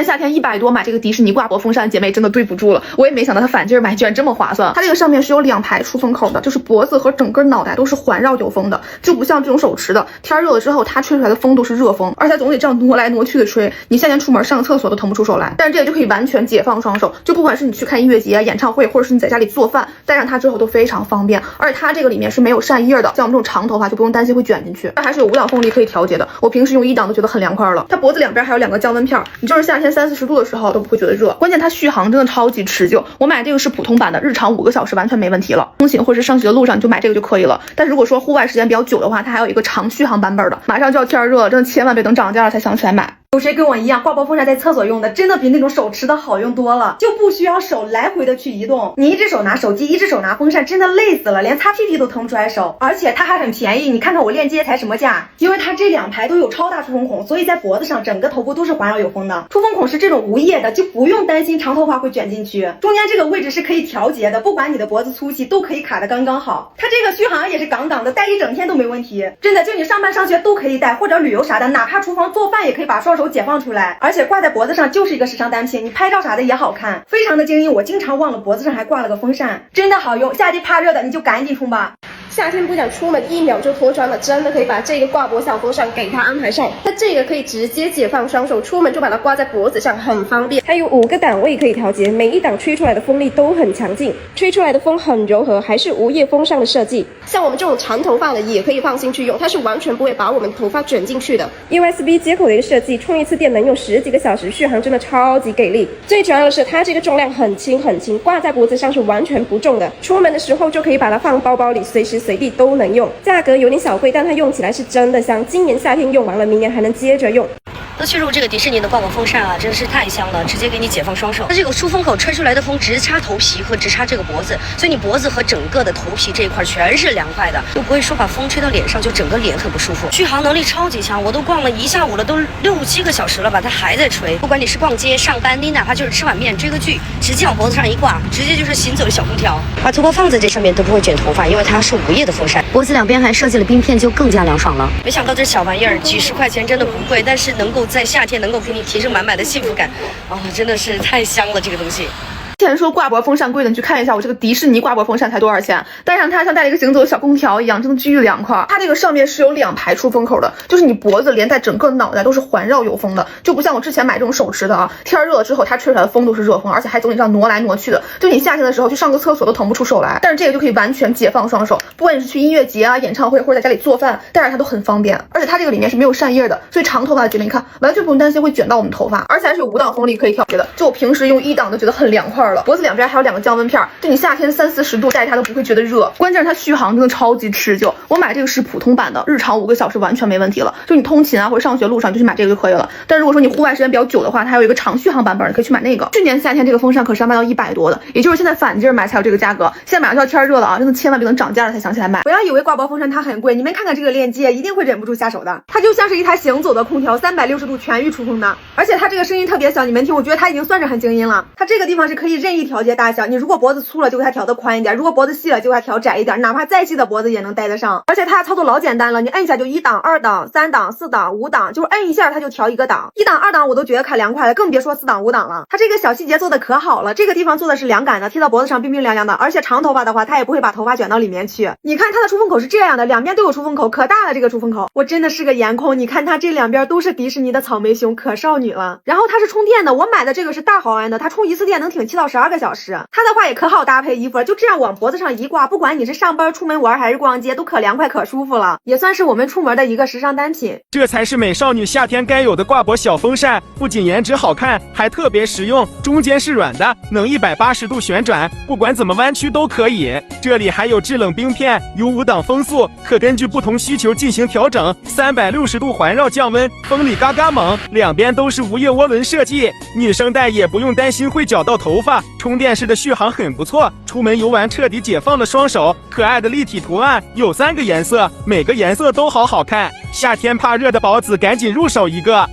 夏天100多买这个迪士尼挂脖风扇，姐妹真的对不住了。我也没想到它反劲买居然这么划算。它这个上面是有2排出风口的，就是脖子和整个脑袋都是环绕有风的，就不像这种手持的，天热了之后它吹出来的风都是热风，而且总得这样挪来挪去的吹，你夏天出门上个厕所都腾不出手来。但是这个就可以完全解放双手，就不管是你去看音乐节、演唱会，或者是你在家里做饭，戴上它之后都非常方便。而且它这个里面是没有扇叶的，像我们这种长头发就不用担心会卷进去。它还是有5档风力可以调节的，我平时用1档都觉得很凉快了。它脖子两边还有2个降温片，你就是夏天30-40度的时候都不会觉得热，关键它续航真的超级持久。我买这个是普通版的，日常5个小时完全没问题了。通勤或者是上学的路上你就买这个就可以了。但如果说户外时间比较久的话，它还有一个长续航版本的。马上就要天热了，真的千万别等涨价了才想起来买。有谁跟我一样挂脖风扇在厕所用的，真的比那种手持的好用多了，就不需要手来回的去移动，你一只手拿手机，一只手拿风扇，真的累死了，连擦屁屁都腾不出来手。而且它还很便宜，你看看我链接才什么价，因为它这2排都有超大出风孔，所以在脖子上整个头部都是环绕有风的。出风孔是这种无叶的，就不用担心长头发会卷进去。中间这个位置是可以调节的，不管你的脖子粗细都可以卡得刚刚好。它这个续航也是杠杠的，戴一整天都没问题，真的就你上班上学都可以戴，或者旅游啥的，哪怕厨房做饭也可以把双手解放出来。而且挂在脖子上就是一个时尚单品，你拍照啥的也好看，非常的精英。我经常忘了脖子上还挂了个风扇，真的好用。夏天怕热的你就赶紧冲吧。夏天不想出门1秒就脱妆了，真的可以把这个挂脖小风扇给它安排上。它这个可以直接解放双手，出门就把它挂在脖子上，很方便。它有5个档位可以调节，每一档吹出来的风力都很强劲，吹出来的风很柔和，还是无叶风扇的设计。像我们这种长头发的也可以放心去用，它是完全不会把我们头发卷进去的。USB 接口的一个设计，充一次电能用10几个小时，续航真的超级给力。最主要的是它这个重量很轻很轻，挂在脖子上是完全不重的，出门的时候就可以把它放包包里，随时随地都能用。价格有点小贵，但它用起来是真的香，今年夏天用完了，明年还能接着用。那去入这个迪士尼的挂脖风扇啊，真是太香了，直接给你解放双手。它这个出风口吹出来的风直插头皮和直插这个脖子，所以你脖子和整个的头皮这一块全是凉快的，又不会说把风吹到脸上就整个脸很不舒服。续航能力超级强，我都逛了1下午了，都6-7个小时了吧，它还在吹。不管你是逛街、上班，你哪怕就是吃碗面、追个剧，直接往脖子上一挂，直接就是行走的小空调。把头发放在这上面都不会卷头发，因为它是无叶的风扇，脖子两边还设计了冰片，就更加凉爽了。没想到这小玩意儿几十块钱真的不贵，但是能够在夏天能够给你提升满满的幸福感，真的是太香了这个东西。之前说挂脖风扇贵的，你去看一下我这个迪士尼挂脖风扇才多少钱，戴上它像戴了一个行走的小空调一样，真的巨凉快。它这个上面是有2排出风口的，就是你脖子连带整个脑袋都是环绕有风的，就不像我之前买这种手持的啊，天热了之后它吹出来的风都是热风，而且还总得这样挪来挪去的，就你夏天的时候去上个厕所都腾不出手来。但是这个就可以完全解放双手，不管你是去音乐节啊、演唱会或者在家里做饭，戴着它都很方便。而且它这个里面是没有扇叶的，所以长头发的姐妹你看完全不用担心会卷到我们头发，而且还是有5档风力可以调节的，就我平时用1档都觉得很凉快了。脖子两边还有2个降温片，就你夏天30-40度戴它都不会觉得热，关键是它续航真的超级持久。我买这个是普通版的，日常5个小时完全没问题了，就你通勤啊或者上学路上就去买这个就可以了。但如果说你户外时间比较久的话，它还有一个长续航版本，你可以去买那个。去年夏天这个风扇可是要卖到100多的，也就是现在反劲买才有这个价格。现在马上就要天热了啊，真的千万别等涨价了才想起来买。不要以为挂脖风扇它很贵，你们看看这个链接，一定会忍不住下手的。它就像是一台行走的空调，360度全域出风的，而且它这个声音特别小，你们听，我觉得它已经算是很静音了。它这个地方是可以任意调节大小，你如果脖子粗了就给它调得宽一点，如果脖子细了就给它调窄一点，哪怕再细的脖子也能戴得上。而且它操作老简单了，你摁一下就1档、2档、3档、4档、5档，就是摁一下它就调一个档，1档、2档我都觉得可凉快了，更别说4档、5档了。它这个小细节做的可好了，这个地方做的是凉感的，贴到脖子上冰冰凉凉的，而且长头发的话它也不会把头发卷到里面去。你看它的出风口是这样的，两边都有出风口，可大了这个出风口，我真的是个颜控。你看它这两边都是迪士尼的草莓熊，可少女了。然后它是充电的，我买的这个是大毫安的，它充一次电能挺7到12个小时。它的话也可好搭配衣服了，就这样往脖子上一挂，不管你是上班、出门玩还是逛街，都可凉快可舒服了，也算是我们出门的一个时尚单品。这才是美少女夏天该有的挂脖小风扇，不仅颜值好看，还特别实用。中间是软的，能180度旋转，不管怎么弯曲都可以。这里还有制冷冰片，有5档风速，可根据不同需求进行调整。360度环绕降温，风力嘎嘎猛，两边都是无叶涡轮设计，女生戴也不用担心会绞到头发。充电式的续航很不错，出门游玩彻底解放了双手。可爱的立体图案有3个颜色，每个颜色都好好看。夏天怕热的宝子赶紧入手一个。